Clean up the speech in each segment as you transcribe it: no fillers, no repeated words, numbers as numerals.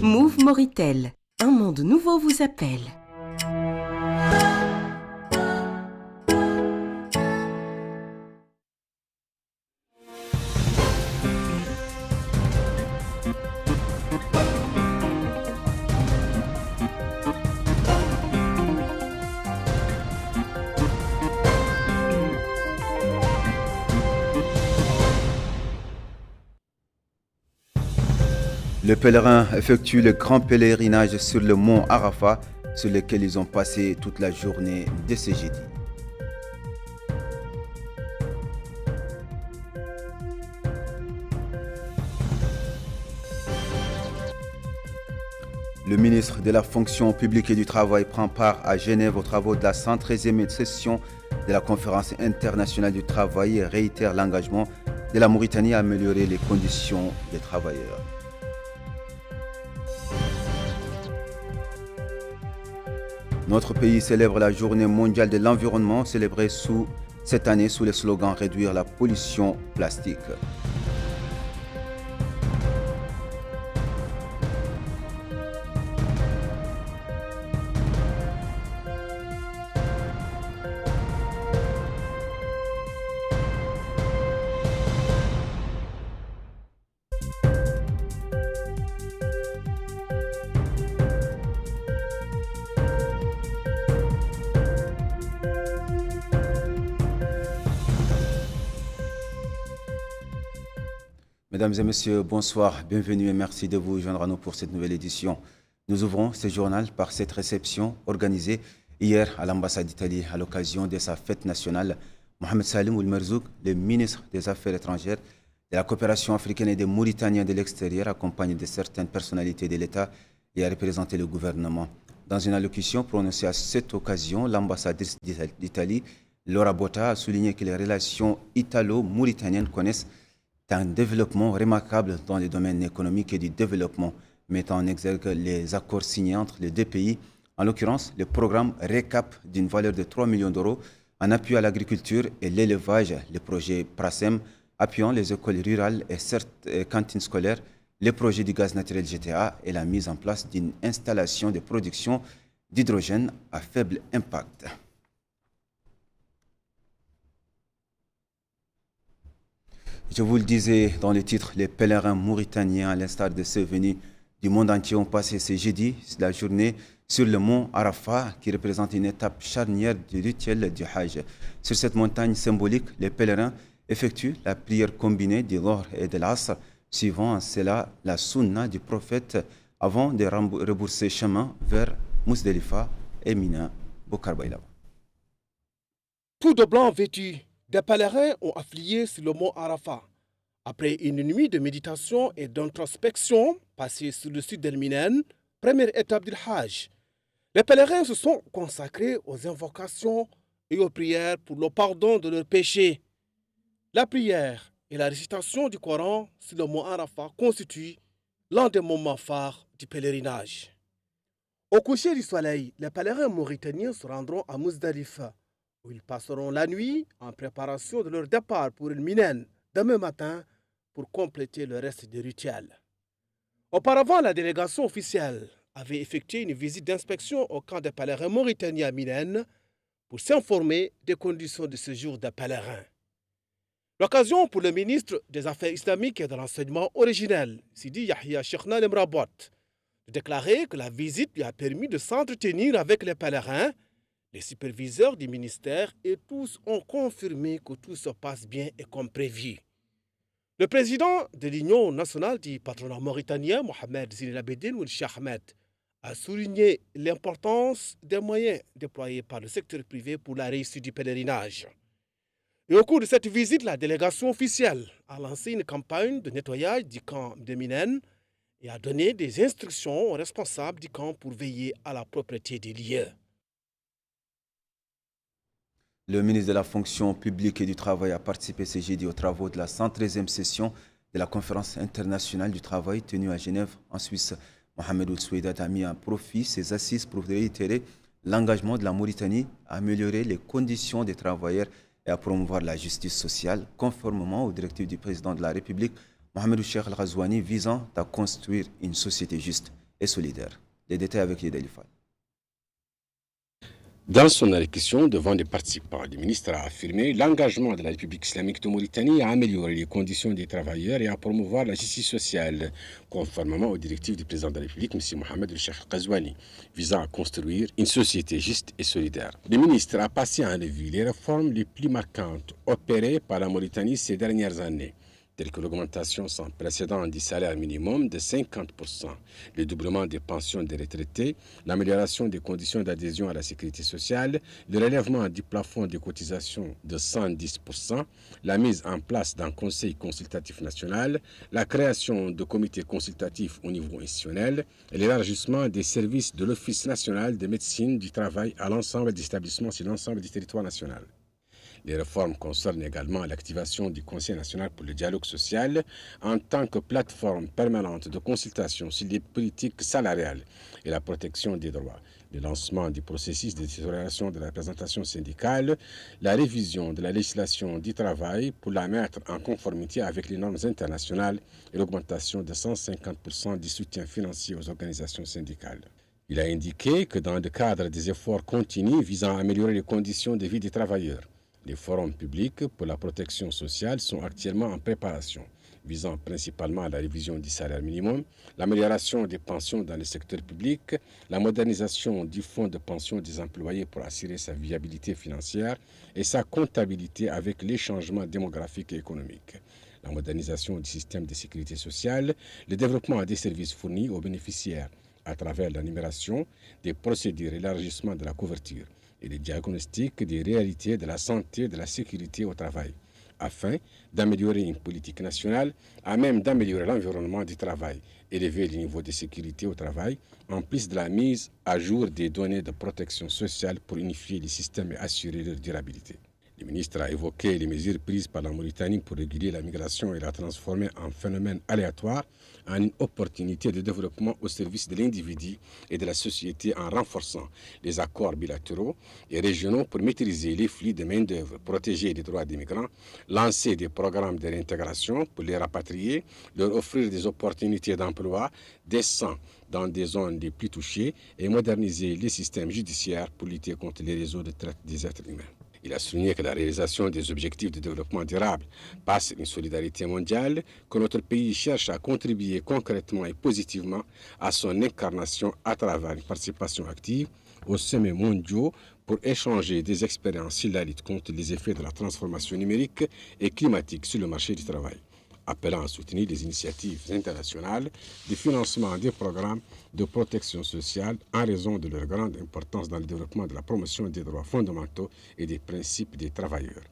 Move Moritel, un monde nouveau vous appelle. Les pèlerins effectuent le grand pèlerinage sur le mont Arafat, sur lequel ils ont passé toute la journée de ce jeudi. Le ministre de la Fonction publique et du Travail prend part à Genève aux travaux de la 113e session de la Conférence internationale du travail et réitère l'engagement de la Mauritanie à améliorer les conditions des travailleurs. Notre pays célèbre la Journée mondiale de l'environnement, célébrée cette année sous le slogan « Réduire la pollution plastique ». Mesdames et messieurs, bonsoir, bienvenue et merci de vous joindre à nous pour cette nouvelle édition. Nous ouvrons ce journal par cette réception organisée hier à l'ambassade d'Italie à l'occasion de sa fête nationale. Mohamed Salim Ould Merzouk, le ministre des Affaires étrangères, de la coopération africaine et des Mauritaniens de l'extérieur, accompagné de certaines personnalités de l'État et a représenté le gouvernement. Dans une allocution prononcée à cette occasion, l'ambassadrice d'Italie, Laura Botta, a souligné que les relations italo-mauritaniennes connaissent un développement remarquable dans les domaines économiques et du développement, mettant en exergue les accords signés entre les deux pays, en l'occurrence le programme RECAP d'une valeur de 3 millions d'euros en appui à l'agriculture et l'élevage, le projet PRASEM appuyant les écoles rurales et certaines cantines scolaires, le projet du gaz naturel GTA et la mise en place d'une installation de production d'hydrogène à faible impact. Je vous le disais dans le titre, les pèlerins mauritaniens, à l'instar de ceux venus du monde entier, ont passé ce jeudi la journée sur le mont Arafat, qui représente une étape charnière du rituel du Hajj. Sur cette montagne symbolique, les pèlerins effectuent la prière combinée du Dhuhr et de l'Asr, suivant cela la sunna du prophète, avant de rebourser chemin vers Mousdalifa et Mina. Bokar Baïlawa. Tout de blanc vêtus, des pèlerins ont afflué sur le mont Arafat. Après une nuit de méditation et d'introspection passée sur le sud d'El Minen, première étape du Hajj, les pèlerins se sont consacrés aux invocations et aux prières pour le pardon de leurs péchés. La prière et la récitation du Coran sur le mont Arafat constituent l'un des moments phares du pèlerinage. Au coucher du soleil, les pèlerins mauritaniens se rendront à Mousdalifa, où ils passeront la nuit en préparation de leur départ pour El Minen demain matin pour compléter le reste du rituel. Auparavant, la délégation officielle avait effectué une visite d'inspection au camp des pèlerins mauritaniens à Minen pour s'informer des conditions de séjour des pèlerins. L'occasion pour le ministre des Affaires islamiques et de l'enseignement originel, Sidi Yahya Cheikhna Lemrabot, de déclarer que la visite lui a permis de s'entretenir avec les pèlerins. Les superviseurs du ministère et tous ont confirmé que tout se passe bien et comme prévu. Le président de l'Union nationale du patronat mauritanien, Mohamed Zine El Abidine Ould Cheikh Ahmed, a souligné l'importance des moyens déployés par le secteur privé pour la réussite du pèlerinage. Et au cours de cette visite, la délégation officielle a lancé une campagne de nettoyage du camp de Minen et a donné des instructions aux responsables du camp pour veiller à la propreté des lieux. Le ministre de la Fonction publique et du Travail a participé ce jeudi aux travaux de la 113e session de la Conférence internationale du travail tenue à Genève, en Suisse. Mohamed Ould Soueidat a mis à profit ses assises pour réitérer l'engagement de la Mauritanie à améliorer les conditions des travailleurs et à promouvoir la justice sociale, conformément aux directives du président de la République, Mohamed Cheikh Al-Ghazouani visant à construire une société juste et solidaire. Les détails avec les Delifal. Dans son allocution devant les participants, le ministre a affirmé l'engagement de la République islamique de Mauritanie à améliorer les conditions des travailleurs et à promouvoir la justice sociale, conformément aux directives du président de la République, M. Mohamed Cheikh Al-Ghazouani, visant à construire une société juste et solidaire. Le ministre a passé en revue les réformes les plus marquantes opérées par la Mauritanie ces dernières années, telles que l'augmentation sans précédent du salaire minimum de 50%, le doublement des pensions des retraités, l'amélioration des conditions d'adhésion à la sécurité sociale, le relèvement du plafond de cotisation de 110%, la mise en place d'un conseil consultatif national, la création de comités consultatifs au niveau institutionnel et l'élargissement des services de l'Office national de médecine du travail à l'ensemble des établissements sur l'ensemble du territoire national. Les réformes concernent également l'activation du Conseil national pour le dialogue social en tant que plateforme permanente de consultation sur les politiques salariales et la protection des droits, le lancement du processus de détérioration de la représentation syndicale, la révision de la législation du travail pour la mettre en conformité avec les normes internationales et l'augmentation de 150% du soutien financier aux organisations syndicales. Il a indiqué que dans le cadre des efforts continus visant à améliorer les conditions de vie des travailleurs, les forums publics pour la protection sociale sont actuellement en préparation, visant principalement à la révision du salaire minimum, l'amélioration des pensions dans le secteur public, la modernisation du fonds de pension des employés pour assurer sa viabilité financière et sa comptabilité avec les changements démographiques et économiques, la modernisation du système de sécurité sociale, le développement des services fournis aux bénéficiaires à travers la numération des procédures et l'élargissement de la couverture, et le diagnostic des réalités de la santé et de la sécurité au travail, afin d'améliorer une politique nationale à même d'améliorer l'environnement du travail, élever le niveau de sécurité au travail, en plus de la mise à jour des données de protection sociale pour unifier les systèmes et assurer leur durabilité. Le ministre a évoqué les mesures prises par la Mauritanie pour réguler la migration et la transformer en phénomène aléatoire en une opportunité de développement au service de l'individu et de la société en renforçant les accords bilatéraux et régionaux pour maîtriser les flux de main-d'œuvre, protéger les droits des migrants, lancer des programmes de réintégration pour les rapatrier, leur offrir des opportunités d'emploi décents dans des zones les plus touchées et moderniser les systèmes judiciaires pour lutter contre les réseaux de traite des êtres humains. Il a souligné que la réalisation des objectifs de développement durable passe une solidarité mondiale, que notre pays cherche à contribuer concrètement et positivement à son incarnation à travers une participation active aux sommets mondiaux pour échanger des expériences sur la lutte contre les effets de la transformation numérique et climatique sur le marché du travail, appelant à soutenir les initiatives internationales de financement des programmes de protection sociale en raison de leur grande importance dans le développement de la promotion des droits fondamentaux et des principes des travailleurs.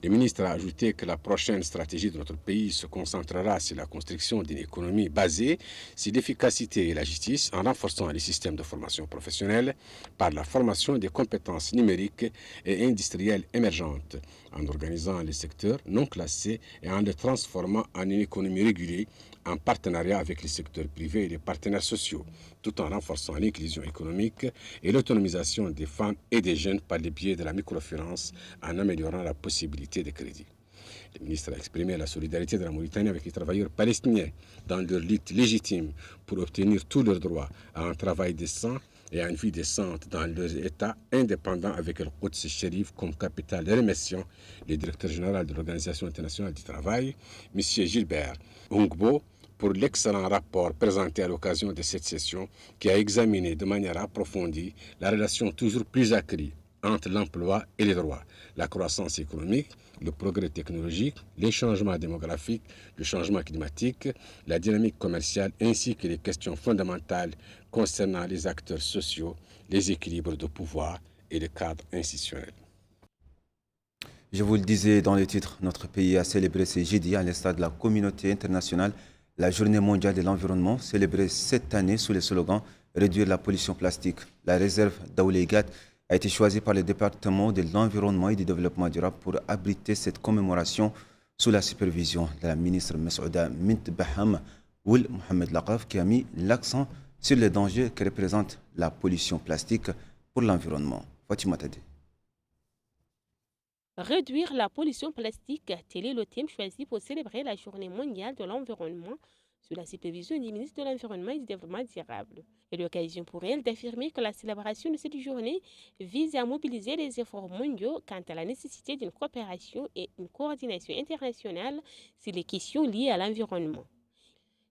Le ministre a ajouté que la prochaine stratégie de notre pays se concentrera sur la construction d'une économie basée sur l'efficacité et la justice en renforçant les systèmes de formation professionnelle par la formation des compétences numériques et industrielles émergentes, en organisant les secteurs non classés et en les transformant en une économie régulée en partenariat avec les secteurs privés et les partenaires sociaux, tout en renforçant l'inclusion économique et l'autonomisation des femmes et des jeunes par le biais de la microfinance en améliorant la possibilité de crédit. Le ministre a exprimé la solidarité de la Mauritanie avec les travailleurs palestiniens dans leur lutte légitime pour obtenir tous leurs droits à un travail décent et à une vie décente dans leur État indépendant avec le Quds Sharif comme capitale, remerciant le directeur général de l'Organisation internationale du travail, M. Gilbert Ongbo, pour l'excellent rapport présenté à l'occasion de cette session qui a examiné de manière approfondie la relation toujours plus accrue entre l'emploi et les droits, la croissance économique, le progrès technologique, les changements démographiques, le changement climatique, la dynamique commerciale ainsi que les questions fondamentales concernant les acteurs sociaux, les équilibres de pouvoir et le cadre institutionnel. Je vous le disais dans le titre, notre pays a célébré ce jeudi à l'instar de la communauté internationale la Journée mondiale de l'environnement, célébrée cette année sous le slogan « Réduire la pollution plastique ». La réserve d'Aouleigat a été choisie par le département de l'environnement et du développement durable pour abriter cette commémoration sous la supervision de la ministre Messouda Mint Baham Oul Mohamed Laqaf, qui a mis l'accent sur les dangers que représente la pollution plastique pour l'environnement. Fatima Tade. Réduire la pollution plastique, tel est le thème choisi pour célébrer la Journée mondiale de l'environnement sous la supervision du ministre de l'Environnement et du Développement durable. Et l'occasion pour elle d'affirmer que la célébration de cette journée vise à mobiliser les efforts mondiaux quant à la nécessité d'une coopération et une coordination internationale sur les questions liées à l'environnement.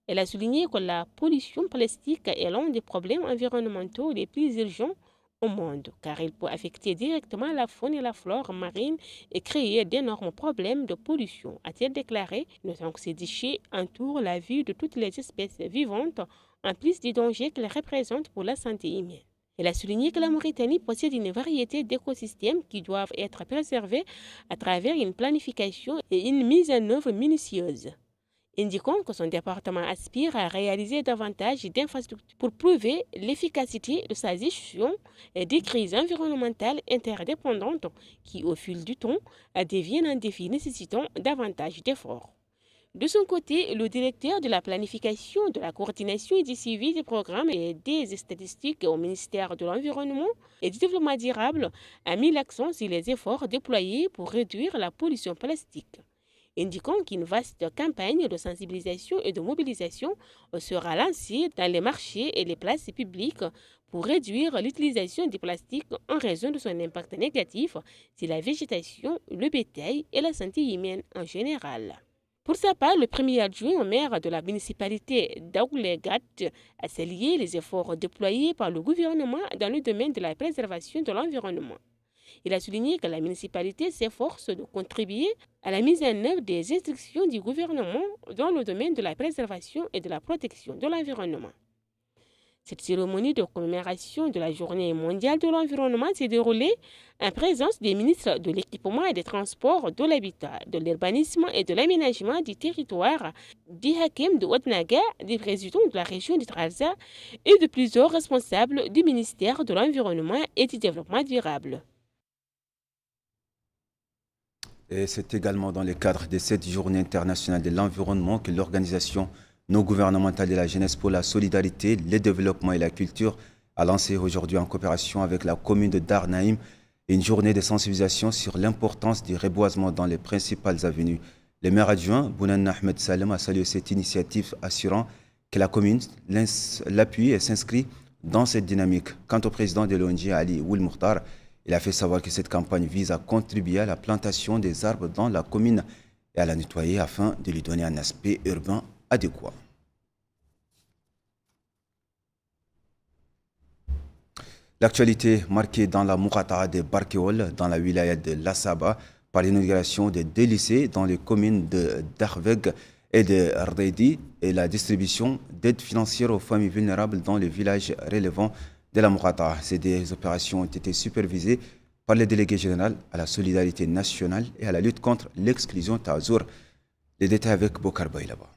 Elle a souligné que la pollution plastique est l'un des problèmes environnementaux les plus urgents au monde, car il peut affecter directement la faune et la flore marine et créer d'énormes problèmes de pollution, a-t-elle déclaré, notant que ces déchets entourent la vie de toutes les espèces vivantes, en plus des dangers qu'ils représentent pour la santé humaine. Elle a souligné que la Mauritanie possède une variété d'écosystèmes qui doivent être préservés à travers une planification et une mise en œuvre minutieuse, indiquant que son département aspire à réaliser davantage d'infrastructures pour prouver l'efficacité de sa gestion des crises environnementales interdépendantes qui, au fil du temps, deviennent un défi nécessitant davantage d'efforts. De son côté, le directeur de la planification, de la coordination et du suivi des programmes et des statistiques au ministère de l'Environnement et du Développement durable a mis l'accent sur les efforts déployés pour réduire la pollution plastique, indiquant qu'une vaste campagne de sensibilisation et de mobilisation sera lancée dans les marchés et les places publiques pour réduire l'utilisation du plastique en raison de son impact négatif sur la végétation, le bétail et la santé humaine en général. Pour sa part, le premier adjoint au maire de la municipalité d'Aoulegat a salué les efforts déployés par le gouvernement dans le domaine de la préservation de l'environnement. Il a souligné que la municipalité s'efforce de contribuer à la mise en œuvre des instructions du gouvernement dans le domaine de la préservation et de la protection de l'environnement. Cette cérémonie de commémoration de la Journée mondiale de l'environnement s'est déroulée en présence des ministres de l'Équipement et des Transports, de l'Habitat, de l'Urbanisme et de l'Aménagement du territoire, du Hakim de Ouadnaga, du président de la région du Trarza et de plusieurs responsables du ministère de l'Environnement et du Développement durable. Et c'est également dans le cadre de cette Journée internationale de l'environnement que l'organisation non gouvernementale de la jeunesse pour la solidarité, le développement et la culture a lancé aujourd'hui en coopération avec la commune de Dar Naïm une journée de sensibilisation sur l'importance du reboisement dans les principales avenues. Le maire adjoint, Bounan Ahmed Salem, a salué cette initiative assurant que la commune l'appuie et s'inscrit dans cette dynamique. Quant au président de l'ONG, Ali Oul Mukhtar, il a fait savoir que cette campagne vise à contribuer à la plantation des arbres dans la commune et à la nettoyer afin de lui donner un aspect urbain adéquat. L'actualité marquée dans la Mourata de Barkeol, dans la wilaya de Lassaba, par l'inauguration de deux lycées dans les communes de Darveg et de Ardedi et la distribution d'aides financières aux familles vulnérables dans les villages relevant de la Mourata. Ces deux opérations ont été supervisées par le délégué général à la solidarité nationale et à la lutte contre l'exclusion Tazour. Les détails avec Bokar Baïlaba.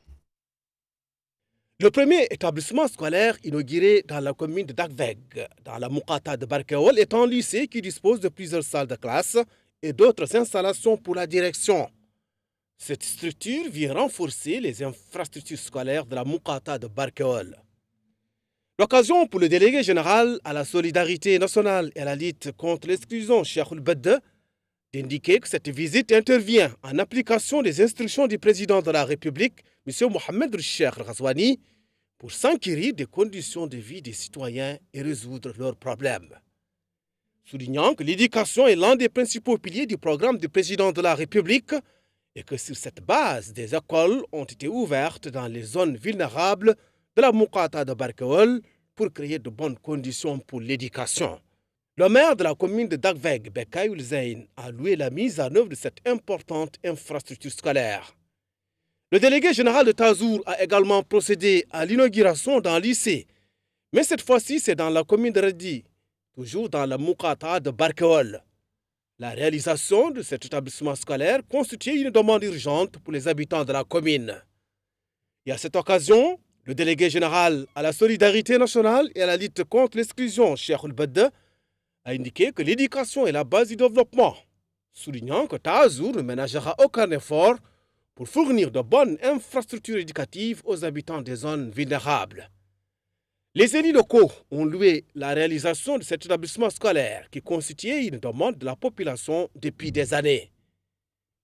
Le premier établissement scolaire inauguré dans la commune de Darveg, dans la Moukata de Barkeol, est un lycée qui dispose de plusieurs salles de classe et d'autres installations pour la direction. Cette structure vient renforcer les infrastructures scolaires de la Moukata de Barkeol. L'occasion pour le délégué général à la solidarité nationale et à la lutte contre l'exclusion, Cheikh Oul-Bedde, d'indiquer que cette visite intervient en application des instructions du président de la République, M. Mohamed Cheikh Ghazouani, pour s'enquérir des conditions de vie des citoyens et résoudre leurs problèmes. Soulignant que l'éducation est l'un des principaux piliers du programme du président de la République et que sur cette base, des écoles ont été ouvertes dans les zones vulnérables de la Moukata de Barkeol pour créer de bonnes conditions pour l'éducation. Le maire de la commune de Darveg, Bekay Oulzaïn, a loué la mise en œuvre de cette importante infrastructure scolaire. Le délégué général de Tazour a également procédé à l'inauguration d'un lycée, mais cette fois-ci c'est dans la commune de Redi, toujours dans la Moukata de Barkeol. La réalisation de cet établissement scolaire constitue une demande urgente pour les habitants de la commune. Et à cette occasion, le délégué général à la solidarité nationale et à la lutte contre l'exclusion, Cheikh Oul-Bedde, a indiqué que l'éducation est la base du développement, soulignant que Tazour ne ménagera aucun effort pour fournir de bonnes infrastructures éducatives aux habitants des zones vulnérables. Les élus locaux ont loué la réalisation de cet établissement scolaire qui constituait une demande de la population depuis des années.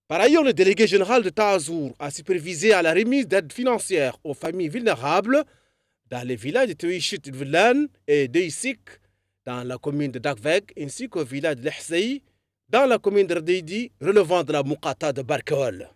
Par ailleurs, le délégué général de Taazour a supervisé à la remise d'aides financières aux familles vulnérables dans les villages de Teuichit Villan et Deissik dans la commune de Dakveg ainsi qu'au village de Lehsei dans la commune de Rdeidi relevant de la Moukata de Barkol.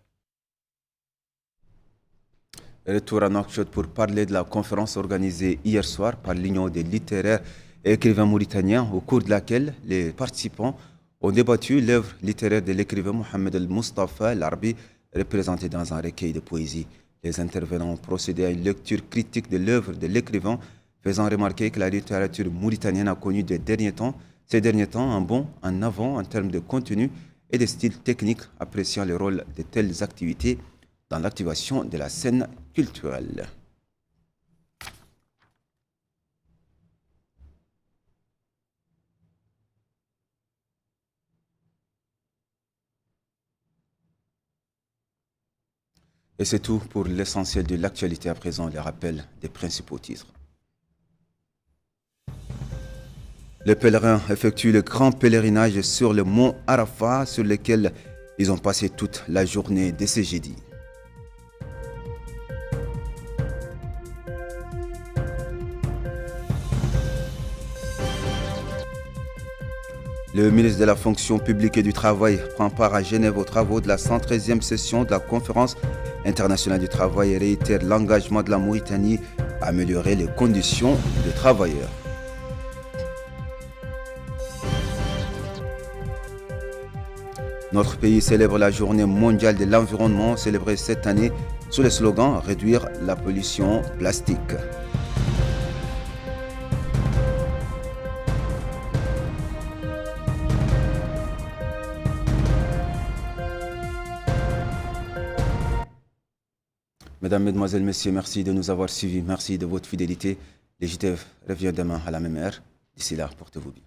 Retour à Nouakchott pour parler de la conférence organisée hier soir par l'Union des littéraires et écrivains mauritaniens au cours de laquelle les participants ont débattu l'œuvre littéraire de l'écrivain Mohamed El-Mustafa El-Arbi représentée dans un recueil de poésie. Les intervenants ont procédé à une lecture critique de l'œuvre de l'écrivain, faisant remarquer que la littérature mauritanienne a connu ces derniers temps un bond en avant en termes de contenu et de style technique, appréciant le rôle de telles activités dans l'activation de la scène culturelle. Et c'est tout pour l'essentiel de l'actualité. À présent, les rappels des principaux titres. Les pèlerins effectuent le grand pèlerinage sur le mont Arafat, sur lequel ils ont passé toute la journée de ce jeudi. Le ministre de la Fonction publique et du Travail prend part à Genève aux travaux de la 113e session de la Conférence internationale du travail et réitère l'engagement de la Mauritanie à améliorer les conditions des travailleurs. Notre pays célèbre la Journée mondiale de l'environnement, célébrée cette année sous le slogan « Réduire la pollution plastique ». Mesdames, Mesdemoiselles, Messieurs, merci de nous avoir suivis. Merci de votre fidélité. Les JTF revient demain à la même heure. D'ici là, portez-vous bien.